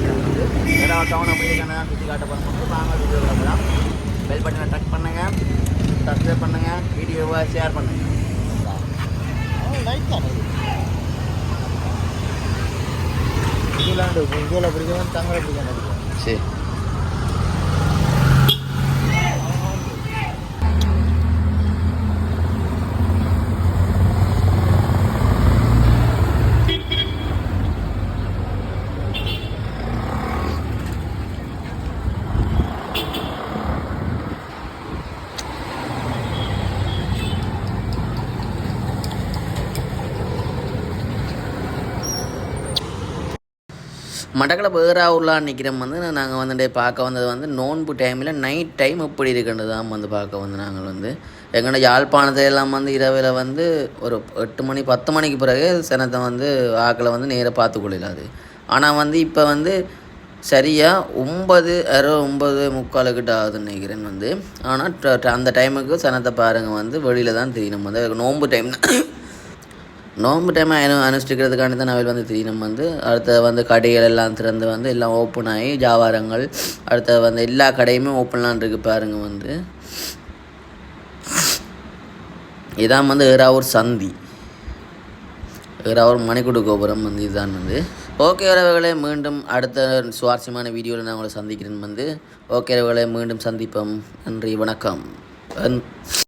நினைக்கிறேன் வந்து ஏதாவது டவுன் அப்படி தான் சுற்றி காட்ட போகிறோம். வாங்க வீடியோ கிளம்பலாம். பெல் பட்டனை டச் பண்ணுங்கள், சப்ஸ்கிரைப் பண்ணுங்கள், வீடியோவை ஷேர் பண்ணுங்கள். லைட் தான் இங்கிலாண்டு இந்தியாவில் பிடிக்கணும், தங்களை பிடிக்கணும். சரி, மட்டக்களப்பு ஏறாவூர்லாம் நிற்கிறோம் வந்து நாங்கள் வந்துட்டு பார்க்க வந்தது வந்து நோன்பு டைமில் நைட் டைம் எப்படி இருக்குன்றது தான் வந்து பார்க்க வந்து நாங்கள் வந்து எங்களோட யாழ்ப்பாணத்தையெல்லாம் வந்து இரவில் வந்து ஒரு 8 மணி 10 மணிக்கு பிறகு சனத்தை வந்து ஆக்களை வந்து நேராக பார்த்து கொள்ளலாது. ஆனால் வந்து இப்போ வந்து சரியாக 9:30 கிட்ட ஆகுதுன்னு நினைக்கிறேன் வந்து. ஆனால் அந்த டைமுக்கு சனத்தை பாருங்கள் வந்து வெளியில் தான் தெரியணும் வந்து நோன்பு டைம் அனுஷ்டிக்கிறதுக்காண்டி தான் அவையில் வந்து தெரியணும் வந்து. அடுத்த வந்து கடைகள் எல்லாம் திறந்து வந்து எல்லாம் ஓப்பன் ஆகி வியாபாரங்கள் அடுத்த வந்து எல்லா கடையுமே ஓப்பன்லாம் இருக்குது பாருங்கள் வந்து. இதான் வந்து ஏறாவூர் சந்தி, ஏறாவூர் மணிக்கூடு கோபுரம் வந்து இதுதான் வந்து. ஓகே உறவுகளே, மீண்டும் அடுத்த சுவாரஸ்யமான வீடியோவில் நான் உங்களை சந்திக்கிறேன் வந்து. ஓகே உறவுகளே, மீண்டும் சந்திப்போம். நன்றி, வணக்கம்.